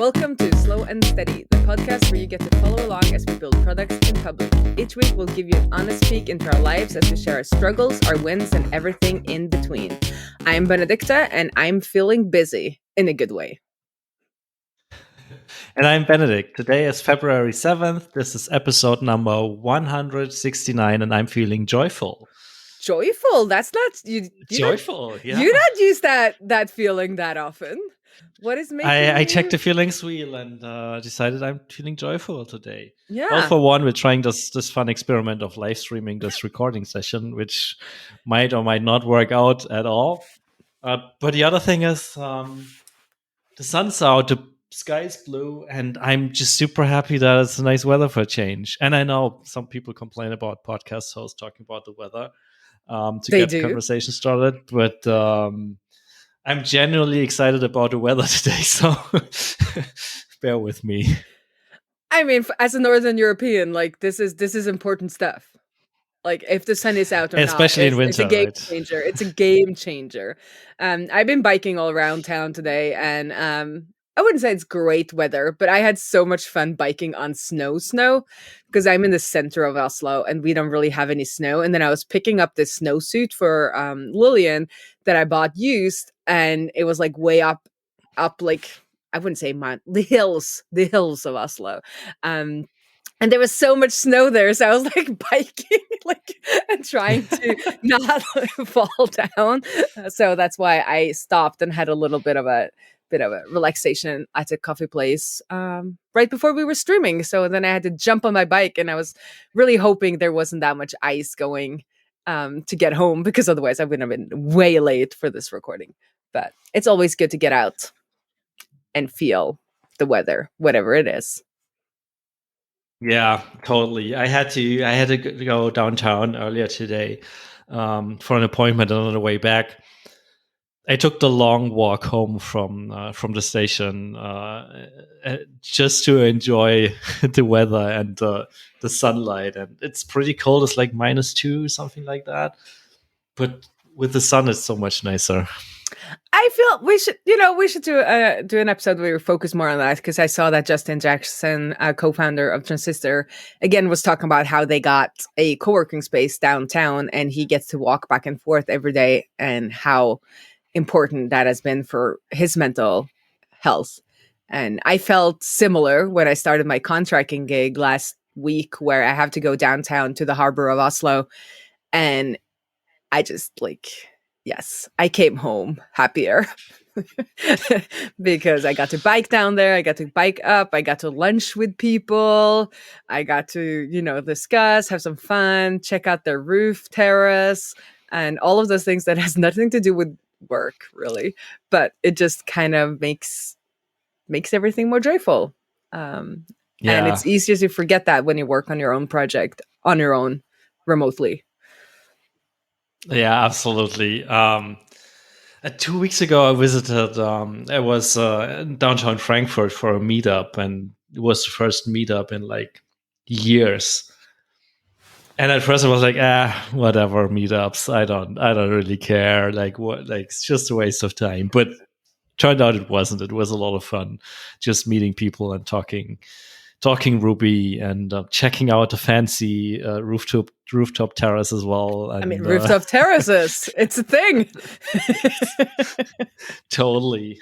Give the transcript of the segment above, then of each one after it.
Welcome to Slow and Steady, the podcast where you get to follow along as we build products in public. Each week, we'll give you an honest peek into our lives as we share our struggles, our wins, and everything in between. I'm Benedicte, and I'm feeling busy in a good way. And I'm Benedikt. Today is February 7th. This is episode number 169, and I'm feeling joyful. Joyful? That's not... Joyful, yeah. You don't use that feeling that often. What is making I checked the feelings wheel and decided I'm feeling joyful today. Yeah. Well, for one, we're trying this fun experiment of live streaming this recording session, which might or might not work out at all. But the other thing is the sun's out, the sky's blue, and I'm just super happy that it's nice weather for a change. And I know some people complain about podcast hosts talking about the weather to get the conversation started, but I'm genuinely excited about the weather today, so bear with me. I mean, as a Northern European, like this is important stuff. Like if the sun is out or especially not, in winter, it's a game right? changer. It's a game changer. I've been biking all around town today, and I wouldn't say it's great weather, but I had so much fun biking on snow because I'm in the center of Oslo and we don't really have any snow. And then I was picking up this snowsuit for Lillian that I bought used, and it was like way up like, I wouldn't say the hills of Oslo. And there was so much snow there, so I was like biking, and trying to not fall down. So that's why I stopped and had a little bit of a relaxation at a coffee place right before we were streaming. So then I had to jump on my bike, and I was really hoping there wasn't that much ice going to get home, because otherwise I would have been way late for this recording. But it's always good to get out and feel the weather, whatever it is. Yeah, totally. I had to go downtown earlier today for an appointment, and on the way back, I took the long walk home from the station just to enjoy the weather and the sunlight. And it's pretty cold. It's like -2, something like that. But with the sun, it's so much nicer. I feel we should do an episode where we focus more on that, because I saw that Justin Jackson, co-founder of Transistor, again was talking about how they got a co-working space downtown, and he gets to walk back and forth every day, and how important that has been for his mental health. And I felt similar when I started my contracting gig last week, where I have to go downtown to the harbor of Oslo, and I just yes, I came home happier because I got to bike down there. I got to bike up. I got to lunch with people. I got to, discuss, have some fun, check out their roof terrace, and all of those things that has nothing to do with work, really. But it just kind of makes everything more joyful. And it's easier to forget that when you work on your own project, on your own, remotely. Yeah, absolutely. 2 weeks ago, I visited. I was downtown Frankfurt for a meetup, and it was the first meetup in years. And at first, I was like, whatever meetups. I don't really care. It's just a waste of time. But turned out it wasn't. It was a lot of fun, just meeting people and talking Ruby and checking out the fancy rooftop terrace as well. And, rooftop terraces, it's a thing. Totally.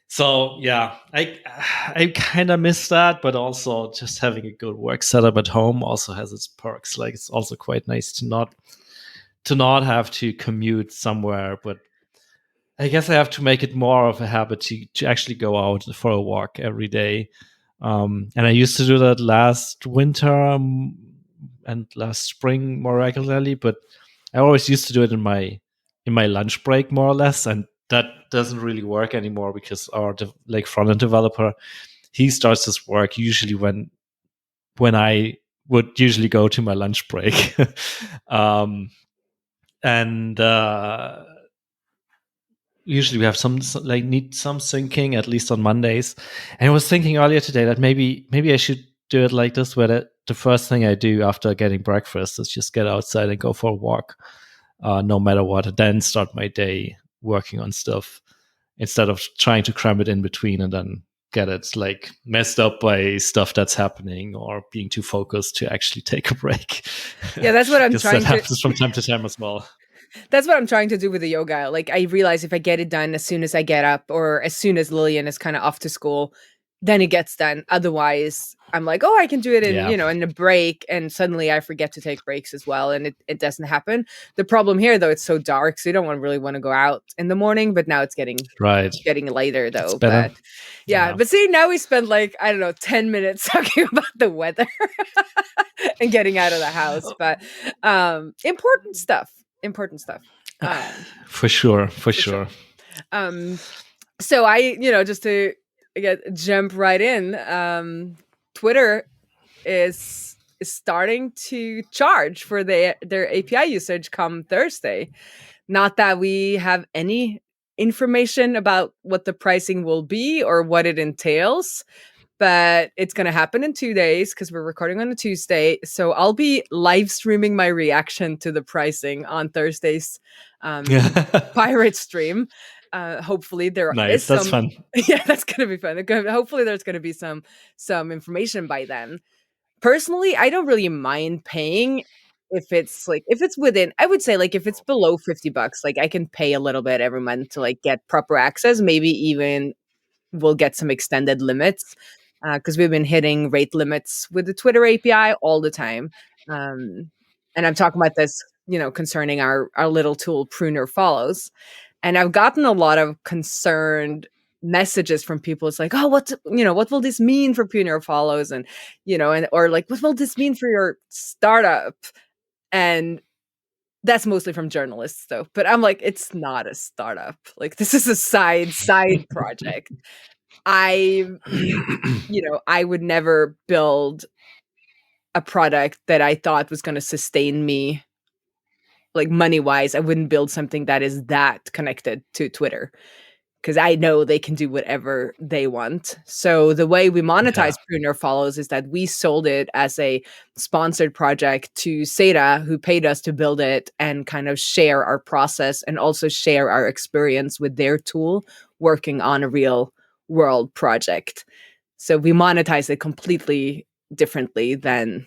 So yeah, I kind of miss that, but also just having a good work setup at home also has its perks. Like, it's also quite nice to not have to commute somewhere, but I guess I have to make it more of a habit to actually go out for a walk every day. And I used to do that last winter and last spring more regularly, but I always used to do it in my lunch break, more or less. And that doesn't really work anymore, because our front-end developer, he starts his work usually when I would usually go to my lunch break. Usually we have need some syncing, at least on Mondays. And I was thinking earlier today that maybe I should do it like this, where the first thing I do after getting breakfast is just get outside and go for a walk, no matter what, and then start my day working on stuff. instead of trying to cram it in between and then get it like messed up by stuff that's happening or being too focused to actually take a break. Yeah, that's what I'm Because that trying to happens from time to time as well. That's what I'm trying to do with the yoga. Like I realize if I get it done as soon as I get up or as soon as Lillian is kind of off to school, then it gets done. Otherwise, I'm like, oh, I can do it in, Yeah. in a break. And suddenly I forget to take breaks as well. And it doesn't happen. The problem here though, it's so dark. So you don't really want to go out in the morning, but now it's Right. getting later It's though. better. But yeah, but see, now we spend like, I don't know, 10 minutes talking about the weather and getting out of the house. But important stuff. Important stuff. For sure. For For sure. sure. So I, just to jump right in, Twitter is starting to charge for their API usage come Thursday. Not that we have any information about what the pricing will be or what it entails, but it's going to happen in 2 days because we're recording on a Tuesday. So I'll be live streaming my reaction to the pricing on Thursday's pirate stream. Hopefully there is Nice. That's some. fun. Yeah, that's going to be fun. Hopefully there's going to be some information by then. Personally, I don't really mind paying if it's within, I would say like if it's below $50, like I can pay a little bit every month to like get proper access, maybe even we'll get some extended limits because we've been hitting rate limits with the Twitter API all the time. And I'm talking about this, concerning our little tool Pruner Follows. And I've gotten a lot of concerned messages from people. It's like, oh, what will this mean for Pruner Follows? And, or like, what will this mean for your startup? And that's mostly from journalists though. But I'm like, it's not a startup. Like this is a side project. I I would never build a product that I thought was going to sustain me like money wise. I wouldn't build something that is that connected to Twitter because I know they can do whatever they want. So the way we monetize Pruner Follows is that we sold it as a sponsored project to Seda, who paid us to build it and kind of share our process and also share our experience with their tool working on a real world project. So we monetize it completely differently than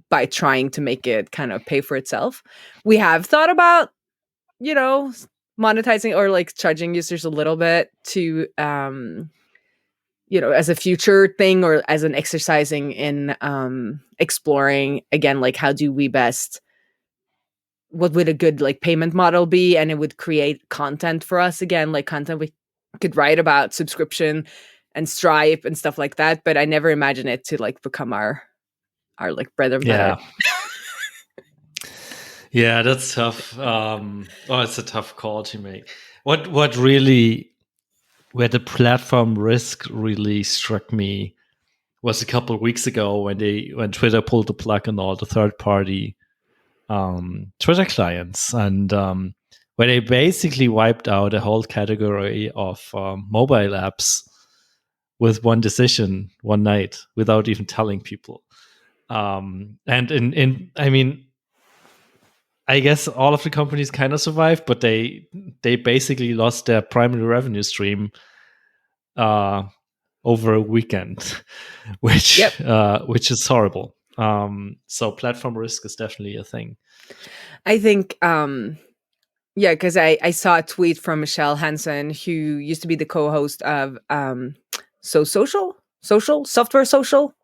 by trying to make it kind of pay for itself. We have thought about, monetizing or like charging users a little bit to as a future thing or as an exercising in exploring again, like how do we best, what would a good like payment model be, and it would create content for us again, like content we could write about subscription and Stripe and stuff like that. But I never imagine it to like become our like bread and butter. Yeah, that's tough. It's a tough call to make. What really, where the platform risk really struck me was a couple of weeks ago when Twitter pulled the plug on all the third party Twitter clients, and where they basically wiped out a whole category of mobile apps with one decision one night without even telling people. And I mean, I guess all of the companies kind of survived, but they basically lost their primary revenue stream over a weekend, which is horrible. So platform risk is definitely a thing. I think, because I saw a tweet from Michelle Hansen, who used to be the co-host of Software Social.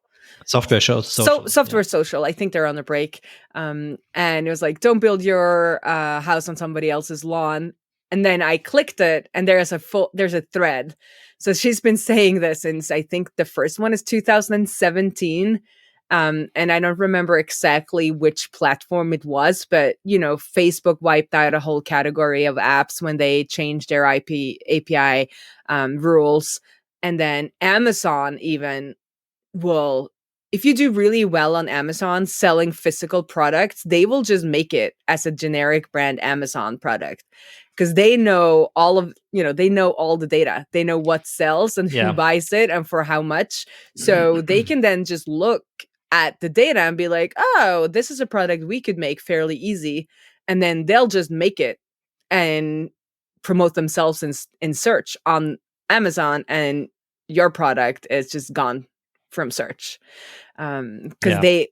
Software Social. I think they're on the break. And it was like, don't build your house on somebody else's lawn. And then I clicked it, and there's a thread. So she's been saying this since I think the first one is 2017. And I don't remember exactly which platform it was, but Facebook wiped out a whole category of apps when they changed their API rules. And then Amazon even will, if you do really well on Amazon selling physical products, they will just make it as a generic brand Amazon product because they know all of, they know all the data. They know what sells and who buys it and for how much. So they can then just look at the data and be like, oh, this is a product we could make fairly easy. And then they'll just make it and promote themselves in search on Amazon, and your product is just gone from search, because Yeah. they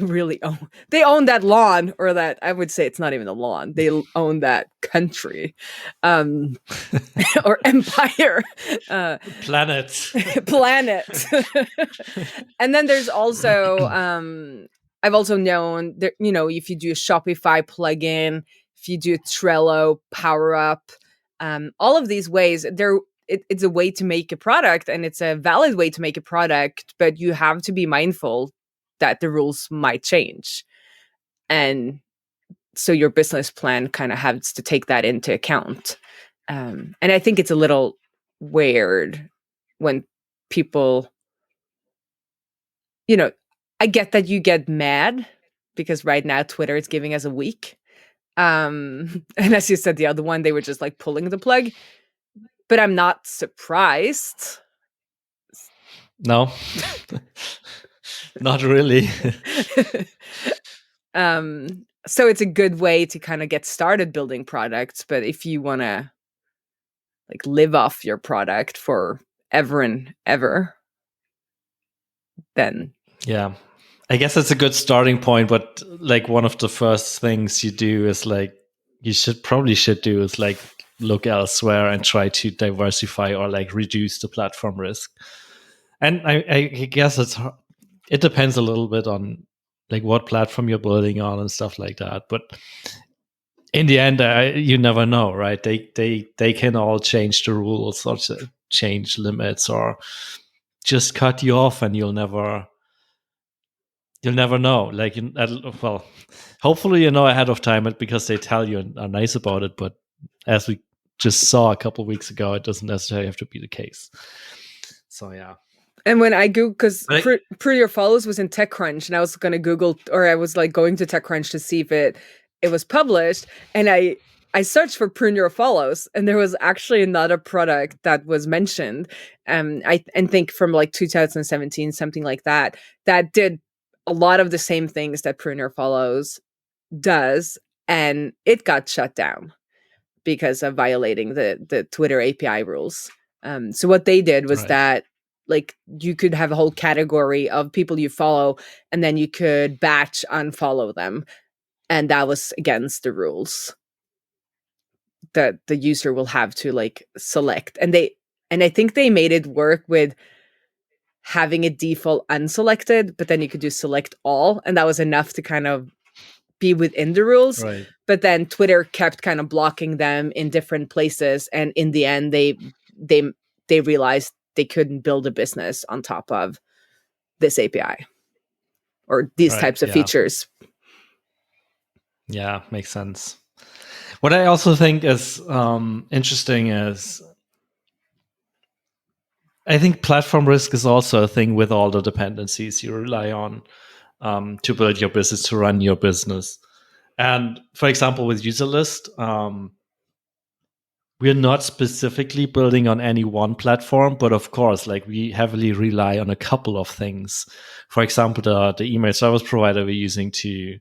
really own that lawn, or that, I would say it's not even a lawn, they own that country, or empire, Planet. planet. And then there's also, I've also known that, if you do a Shopify plugin, if you do a Trello power up, all of these ways, it's a way to make a product, and it's a valid way to make a product, but you have to be mindful that the rules might change. And so your business plan kind of has to take that into account. And I think it's a little weird when people, I get that you get mad because right now Twitter is giving us a week. And as you said, the other one, they were just like pulling the plug, but I'm not surprised. No, not really. So it's a good way to kind of get started building products. But if you want to like live off your product for ever and ever, then Yeah. I guess that's a good starting point, but like one of the first things you do is like you should do is like look elsewhere and try to diversify or like reduce the platform risk. And I guess it depends a little bit on like what platform you're building on and stuff like that. But in the end, you never know, right? They can all change the rules or change limits or just cut you off, and you'll never know. Like, well, hopefully you know ahead of time because they tell you and are nice about it. But as we just saw a couple of weeks ago, it doesn't necessarily have to be the case. So yeah. And when I Googled, because Prune Your Follows was in TechCrunch, and I was going to Google, or I was like going to TechCrunch to see if it was published, and I searched for Prune Your Follows, and there was actually another product that was mentioned, I think from like 2017, something like that did a lot of the same things that Prune Your Follows does, and it got shut down because of violating the Twitter API rules. So what they did was that, like, you could have a whole category of people you follow, and then you could batch unfollow them, and that was against the rules that the user will have to like select. And I think they made it work with having a default unselected, but then you could do select all, and that was enough to kind of be within the rules. Right. But then Twitter kept kind of blocking them in different places, and in the end they realized they couldn't build a business on top of this API or these types of features. Yeah, makes sense. What I also think is interesting is I think platform risk is also a thing with all the dependencies you rely on to build your business, to run your business. And for example, with UserList, we're not specifically building on any one platform, but of course, like we heavily rely on a couple of things. For example, the email service provider we're using to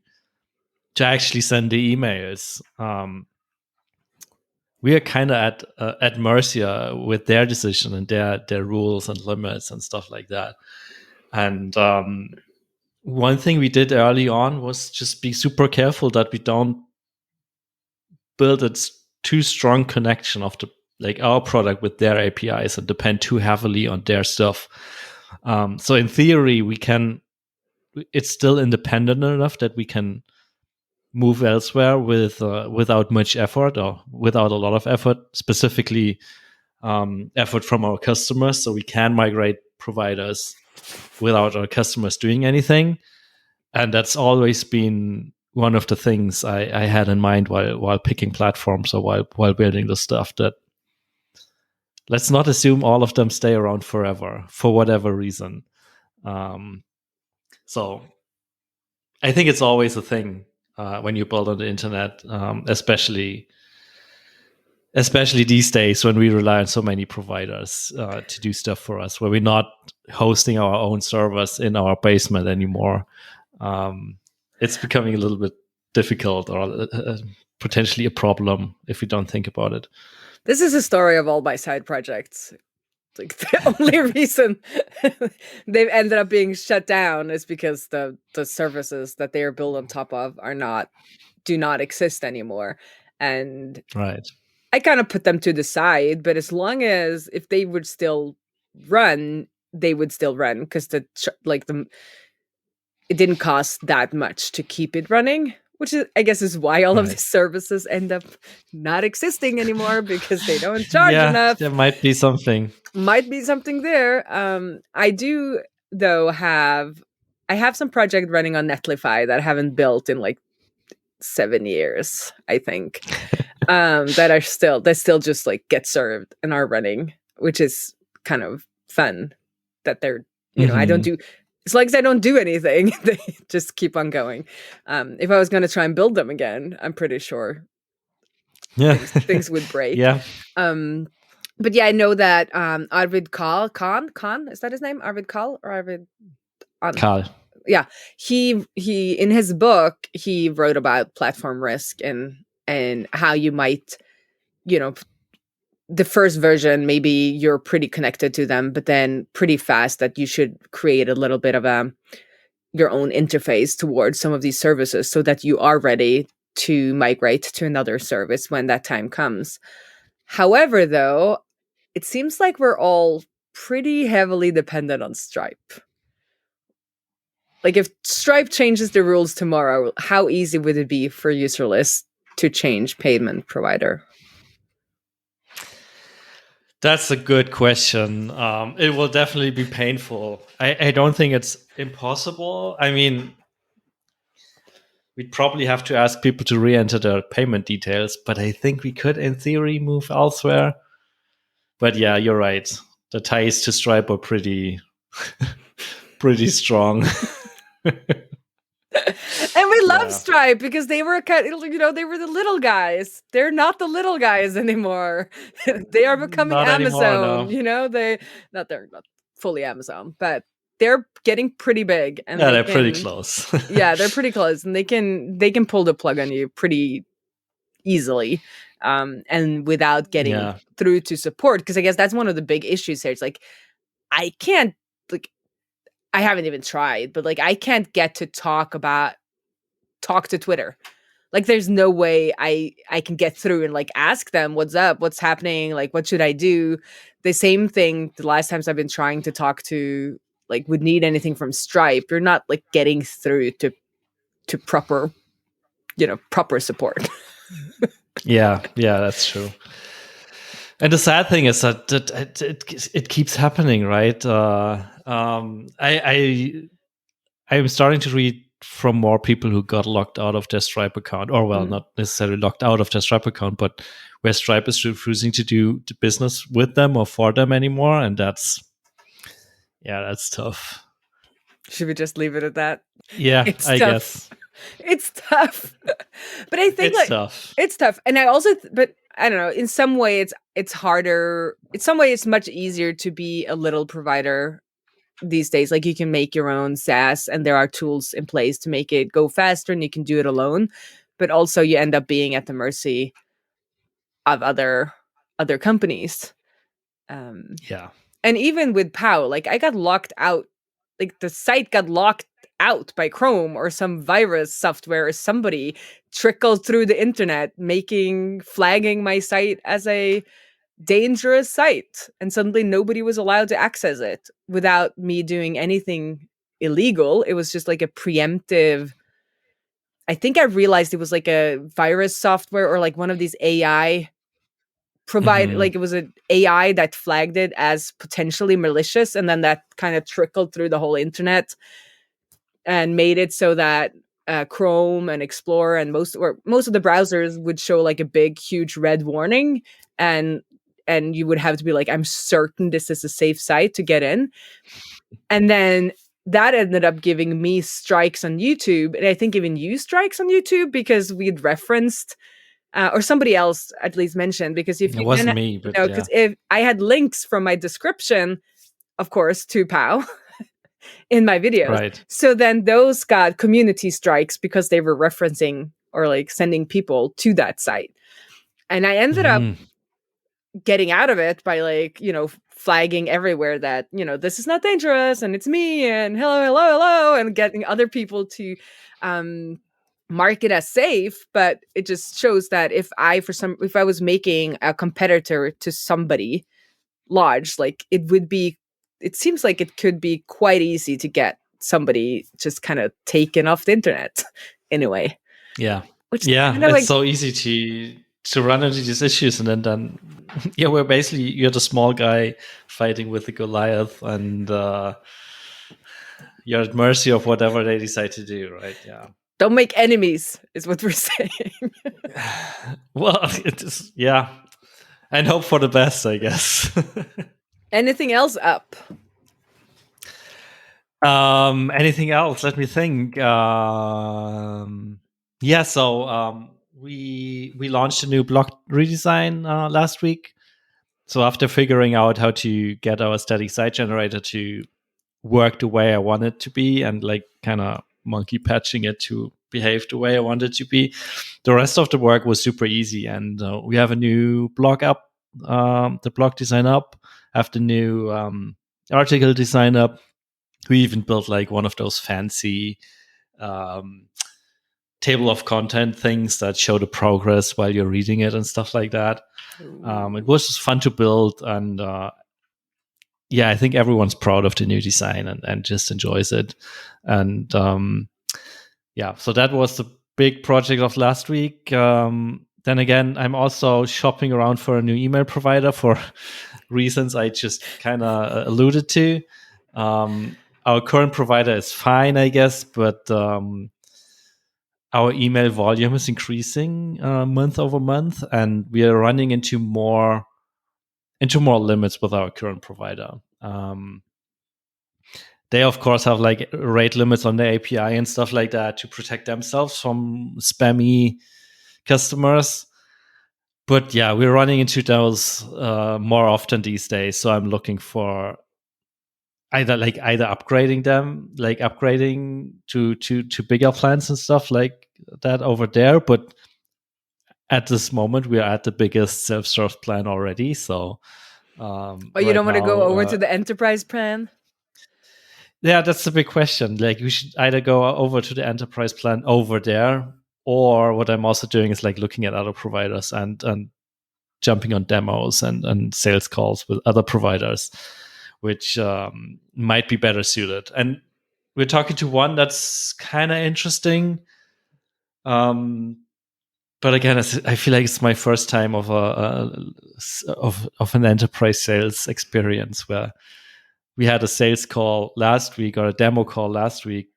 actually send the emails. We are kind of at mercy with their decision and their rules and limits and stuff like that. And one thing we did early on was just be super careful that we don't build a too strong connection of our product with their APIs and depend too heavily on their stuff. So in theory, it's still independent enough that we can move elsewhere without much effort or without a lot of effort, specifically effort from our customers. So we can migrate providers without our customers doing anything. And that's always been one of the things I had in mind while picking platforms or while building the stuff, that let's not assume all of them stay around forever for whatever reason. So I think it's always a thing when you build on the internet, especially these days when we rely on so many providers to do stuff for us, where we're not hosting our own servers in our basement anymore. It's becoming a little bit difficult or potentially a problem if we don't think about it. This is a story of all my side projects. Like the only reason they've ended up being shut down is because the services that they are built on top of do not exist anymore. And Right. I kind of put them to the side, but as long as if they would still run, they would still run because it didn't cost that much to keep it running, which is, I guess, is why all of the services end up not existing anymore because they don't charge enough. There might be something. Might be something there. I do though I have some project running on Netlify that I haven't built in like 7 years, I think. That still just like get served and are running, which is kind of fun that they're, I don't do, it's like I don't do anything. They just keep on going. If I was going to try and build them again, I'm pretty sure things would break. Yeah. But yeah, I know that Arvid Khan, is that his name? Arvid Kahl or Arvid? Kahl. Yeah, he in his book he wrote about platform risk and how you might, the first version maybe you're pretty connected to them, but then pretty fast that you should create a little bit of your own interface towards some of these services so that you are ready to migrate to another service when that time comes. However, though, it seems like we're all pretty heavily dependent on Stripe. Like if Stripe changes the rules tomorrow, how easy would it be for userless to change payment provider? That's a good question. It will definitely be painful. I don't think it's impossible. I mean, we'd probably have to ask people to re-enter their payment details, but I think we could, in theory, move elsewhere. But yeah, you're right. The ties to Stripe are pretty strong. And we love Stripe because they were they were the little guys. They're not the little guys anymore. They are becoming not Amazon. Anymore, no. They're not fully Amazon, but they're getting pretty big. And they're pretty close. Yeah, they're pretty close, and they can pull the plug on you pretty easily, and without getting through to support. Because I guess that's one of the big issues here. It's like I can't I haven't even tried, but I can't get to talk to Twitter. There's no way I can get through and ask them what's up, what's happening, what should I do? The same thing the last times I've been trying to talk to would need anything from Stripe. You're not getting through to proper support. Yeah, that's true. And the sad thing is that it keeps happening, right? I'm starting to read from more people who got locked out of their Stripe account, or not necessarily locked out of their Stripe account, but where Stripe is refusing to do business with them or for them anymore, and that's tough. Should we just leave it at that? Yeah, I guess it's tough. But I think it's tough, and but I don't know. In some way, it's harder. In some way, it's much easier to be a little provider these days. You can make your own SaaS, and there are tools in place to make it go faster, and you can do it alone. But also, you end up being at the mercy of other companies. Yeah. And even with POW, I got locked out. The site got locked out by Chrome or some virus software, or somebody trickled through the internet, flagging my site as a dangerous site, and suddenly nobody was allowed to access it without me doing anything illegal. It was just a preemptive. I think I realized it was a virus software or one of these AI provide it was an AI that flagged it as potentially malicious, and then that kind of trickled through the whole internet and made it so that Chrome and Explorer and most of the browsers would show a big huge red warning, and you would have to be I'm certain this is a safe site to get in. And then that ended up giving me strikes on YouTube, and I think even you strikes on YouTube because we'd referenced or somebody else at least mentioned, because if it wasn't me, but because if I had links from my description, of course, to POW in my videos, right. So then those got community strikes because they were referencing or like sending people to that site. And I ended up getting out of it by like, flagging everywhere that, this is not dangerous and it's me and hello, hello, hello, and getting other people to mark it as safe. But it just shows that if I was making a competitor to somebody large, like it seems like it could be quite easy to get somebody just kind of taken off the internet in a way. Yeah. Which Yeah. kind of It's like, so easy to run into these issues, and then yeah, where basically you're the small guy fighting with the Goliath, and you're at mercy of whatever they decide to do, right? Yeah. don't make enemies is what we're saying. Well, it is, yeah. And hope for the best, I guess. Anything else up? Anything else? Let me think. Yeah, so we launched a new blog redesign last week. So after figuring out how to get our static site generator to work the way I want it to be, and like kind of monkey patching it to behave the way I want it to be, the rest of the work was super easy. And we have a new blog up, the blog design up, have the new article design up. We even built like one of those fancy table of content things that show the progress while you're reading it and stuff like that. It was just fun to build, and yeah, I think everyone's proud of the new design and just enjoys it. And yeah, so that was the big project of last week. Then again, I'm also shopping around for a new email provider for reasons I just kind of alluded to. Our current provider is fine, I guess, but our email volume is increasing month over month, and we are running into more limits with our current provider. They of course have like rate limits on the API and stuff like that to protect themselves from spammy customers. But yeah, we're running into those more often these days. So I'm looking for either upgrading them, like upgrading to bigger plans and stuff like that over there. But at this moment, we are at the biggest self-serve plan already. So Oh, you right don't want to go over now, to the enterprise plan? yeah, that's the big question. Like, we should either go over to the enterprise plan over there, or what I'm also doing is like looking at other providers and jumping on demos and sales calls with other providers, which might be better suited. And we're talking to one that's kind of interesting. But again, I feel like it's my first time of an enterprise sales experience where we had a sales call last week, or a demo call last week,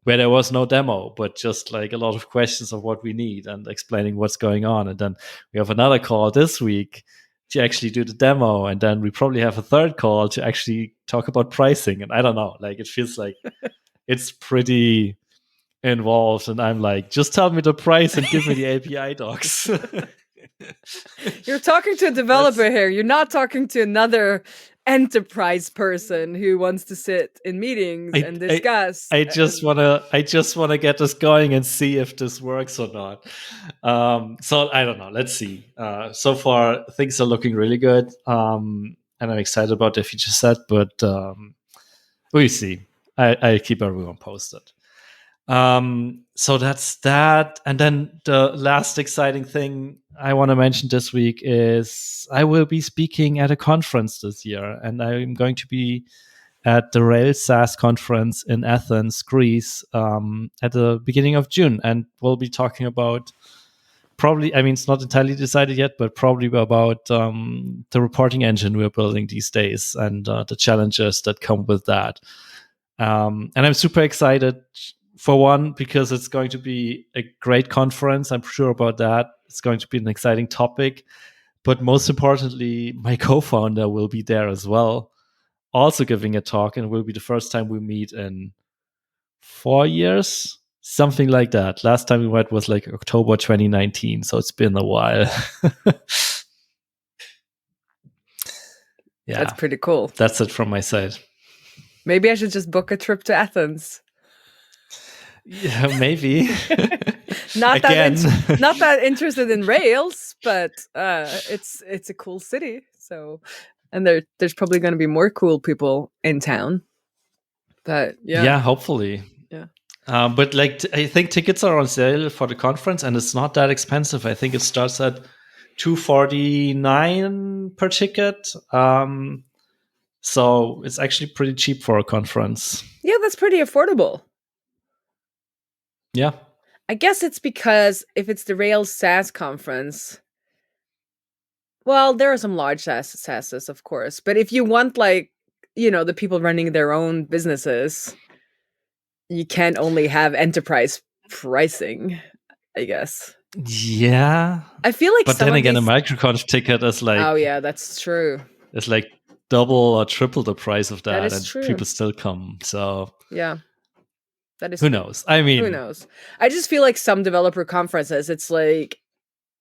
where there was no demo, but just like a lot of questions of what we need and explaining what's going on. And then we have another call this week to actually do the demo. And then we probably have a third call to actually talk about pricing. And I don't know, like, it feels like it's pretty involved. And I'm like, just tell me the price and give me the API docs. You're talking to a developer here. You're not talking to another enterprise person who wants to sit in meetings and discuss. I just wanna get this going and see if this works or not. So I don't know. Let's see. So far things are looking really good, and I'm excited about the feature set. But we'll see. I keep everyone posted. So that's that. And then the last exciting thing I want to mention this week is I will be speaking at a conference this year, and I'm going to be at the Rails SaaS conference in Athens, Greece, at the beginning of June. And we'll be talking about it's not entirely decided yet, but probably about the reporting engine we're building these days and the challenges that come with that. And I'm super excited, for one, because it's going to be a great conference. I'm sure about that. It's going to be an exciting topic. But most importantly, my co-founder will be there as well, also giving a talk, and it will be the first time we meet in 4 years, something like that. Last time we met was like October 2019, so it's been a while. Yeah, that's pretty cool. That's it from my side. Maybe I should just book a trip to Athens. Yeah, maybe. not that Again. not that interested in rails, but it's a cool city. So, and there's probably going to be more cool people in town. But Yeah, hopefully. yeah. But like, I think tickets are on sale for the conference, and it's not that expensive. I think it starts at $249 per ticket. So it's actually pretty cheap for a conference. Yeah, that's pretty affordable. Yeah. I guess it's because if it's the Rails SaaS conference, well, there are some large SaaSes, of course. But if you want, like, the people running their own businesses, you can't only have enterprise pricing, I guess. Yeah. I feel like But some then of again, a these. microconf ticket is Oh, like yeah, that's true. it's like double or triple the price of That that, is and true. people still come. So Yeah, that is who true. knows? I Who mean, knows? I just feel like some developer conferences, it's like,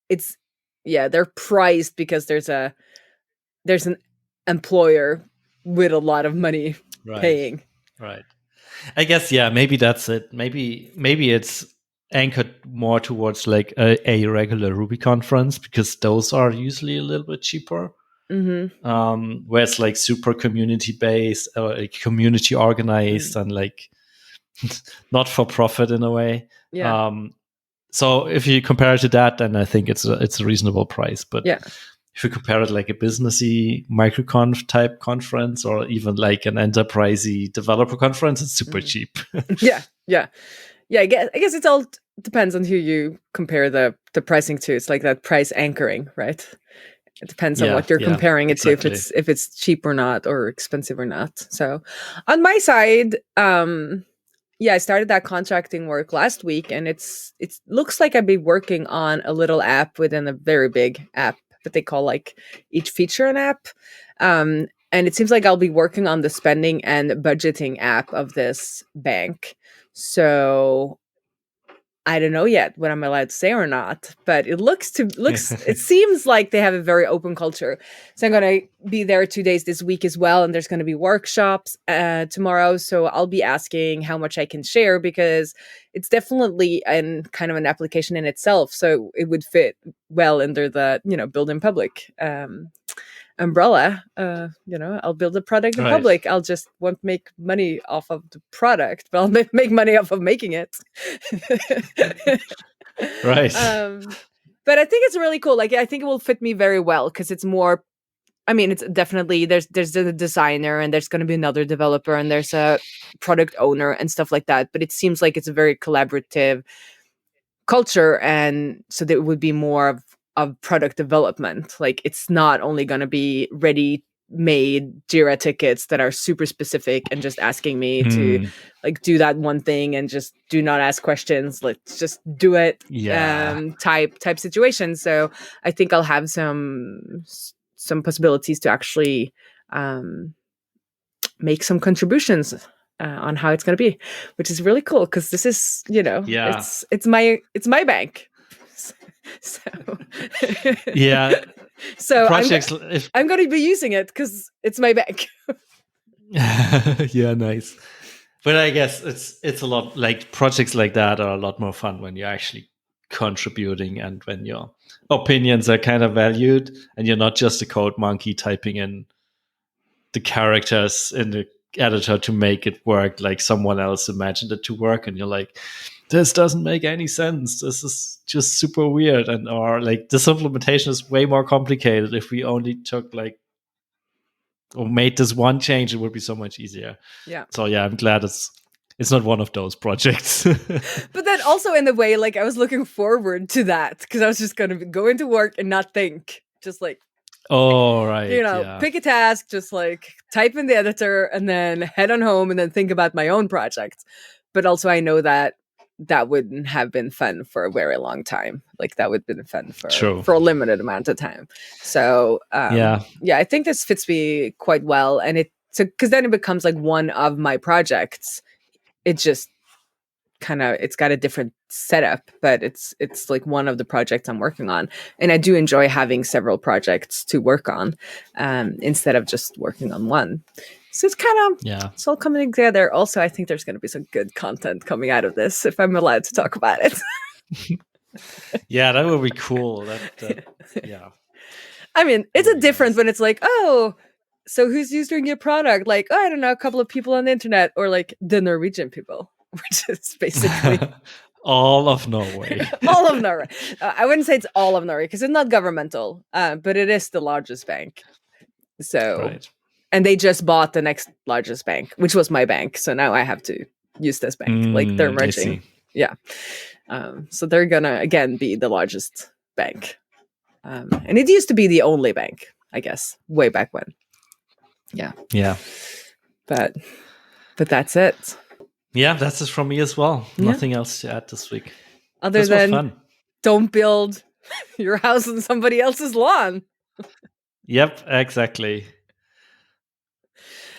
it's, yeah, they're priced because there's an employer with a lot of money right, paying. right. I guess yeah, maybe that's it. Maybe it's anchored more towards like a regular Ruby conference, because those are usually a little bit cheaper. Where it's like super community based or like community organized and like not for profit in a way. Yeah. So if you compare it to that, then I think it's a reasonable price. But Yeah. if you compare it like a businessy microconf type conference, or even like an enterprisey developer conference, it's super cheap. Yeah. Yeah. Yeah. I guess it all depends on who you compare the pricing to. It's like that price anchoring, right? It depends on what you're Yeah, comparing it to, exactly. if it's cheap or not, or expensive or not. So on my side, yeah, I started that contracting work last week, and it looks like I'd be working on a little app within a very big app, but they call like each feature an app. And it seems like I'll be working on the spending and budgeting app of this bank. So I don't know yet what I'm allowed to say or not, but it seems like they have a very open culture. So I'm going to be there 2 days this week as well, and there's going to be workshops tomorrow. So I'll be asking how much I can share, because it's definitely kind of an application in itself. So it would fit well under the build in public umbrella. I'll build a product in Right. public. I'll just won't make money off of the product, but I'll make money off of making it. Right. But I think it's really cool. Like, I think it will fit me very well, because it's more, I mean, it's definitely, there's a designer, and there's going to be another developer, and there's a product owner and stuff like that. But it seems like it's a very collaborative culture, and so there would be more of product development. Like, it's not only going to be ready made Jira tickets that are super specific and just asking me to like do that one thing and just do not ask questions, let's just do it. Yeah. Type situation. So I think I'll have some possibilities to actually make some contributions on how it's going to be, which is really cool, because this is Yeah. it's my bank. So Yeah. so Projects. I'm going to be using it because it's my bank. Yeah, nice. But I guess it's a lot, like projects like that are a lot more fun when you're actually contributing, and when your opinions are kind of valued, and you're not just a code monkey typing in the characters in the editor to make it work like someone else imagined it to work, and you're like, this doesn't make any sense, this is just super weird, and or like this implementation is way more complicated. If we only took like or made this one change, it would be so much easier. Yeah. So yeah, I'm glad it's not one of those projects. But then also, in a way, like, I was looking forward to that, because I was just going to go into work and not think, just like, oh right, yeah. pick a task, just like type in the editor, and then head on home, and then think about my own project. But also, I know that wouldn't have been fun for a very long time. Like, that would have been fun for a limited amount of time. So yeah, I think this fits me quite well, and because then it becomes like one of my projects. It just it's got a different setup, but it's like one of the projects I'm working on, and I do enjoy having several projects to work on instead of just working on one. So it's kind of it's all coming together. Also, I think there's going to be some good content coming out of this, if I'm allowed to talk about it. Yeah, that would be cool. Yeah, I mean, that it's would a be difference nice. when it's like, oh, so who's using your product? Like, oh, I don't know, a couple of people on the internet, or like the Norwegian people, which is basically All of Norway. all of Norway. I wouldn't say it's all of Norway because it's not governmental, but it is the largest bank. So, Right. and they just bought the next largest bank, which was my bank. So now I have to use this bank. Like they're I merging. see. Yeah. So they're gonna again be the largest bank. And it used to be the only bank, I guess, way back when. Yeah. Yeah. But that's it. Yeah, that's it from me as well. Yeah. Nothing else to add this week. Other This was than fun. don't build your house on somebody else's lawn. Yep, exactly.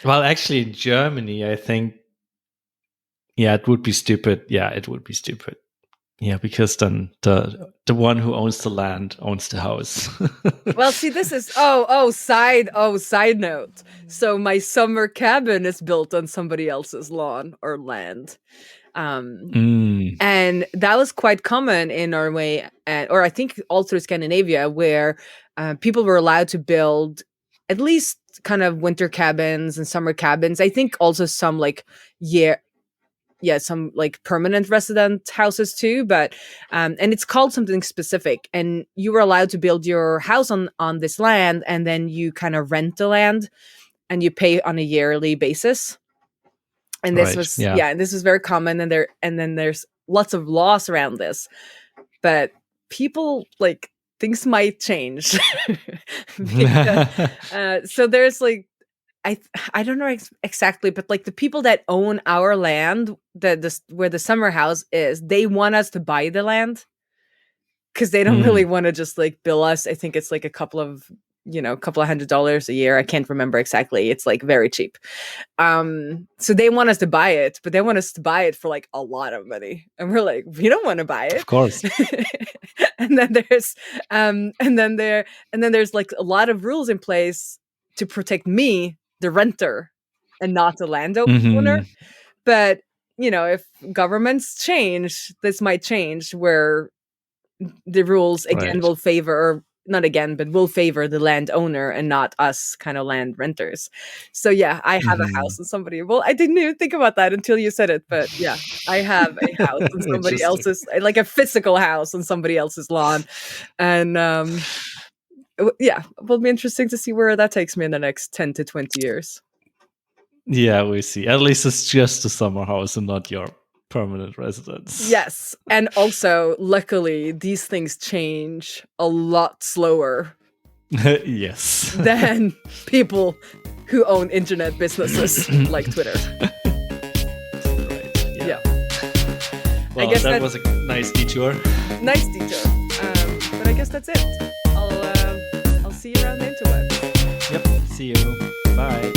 Well, actually, in Germany, I think, yeah, it would be stupid. Yeah, it would be stupid. Yeah, because then the one who owns the land owns the house. Well, see, this is side note. So my summer cabin is built on somebody else's lawn or land. And that was quite common in Norway, or I think all through Scandinavia, where people were allowed to build at least kind of winter cabins and summer cabins. I think also some like some like permanent resident houses too. But and it's called something specific, and you were allowed to build your house on this land, and then you kind of rent the land, and you pay on a yearly basis. And this Right. was Yeah. and this was very common, and then there's lots of laws around this, but people like things might change. Because, so there's like I don't know exactly, but like the people that own our land, where the summer house is, they want us to buy the land because they don't really want to just like bill us. I think it's like a couple of $100 a year. I can't remember exactly. It's like very cheap. So they want us to buy it, but they want us to buy it for like a lot of money, and we're like, we don't want to buy it. Of course. And then there's like a lot of rules in place to protect me, the renter, and not the landowner. But if governments change, this might change, where the rules again will favor, not again, but will favor the landowner and not us kind of land renters. So yeah, I have a house and somebody, well, I didn't even think about that until you said it, but yeah, I have a house on somebody else's, like a physical house on somebody else's lawn. And yeah, it will be interesting to see where that takes me in the next 10 to 20 years. Yeah, we see. At least it's just a summer house and not your permanent residence. Yes. And also, luckily, these things change a lot slower. Yes. Than people who own internet businesses like Twitter. Right. Yeah. Well, I guess that was a nice detour. Nice detour. But I guess that's it. I'll see you around the interweb. Yep. See you. Bye.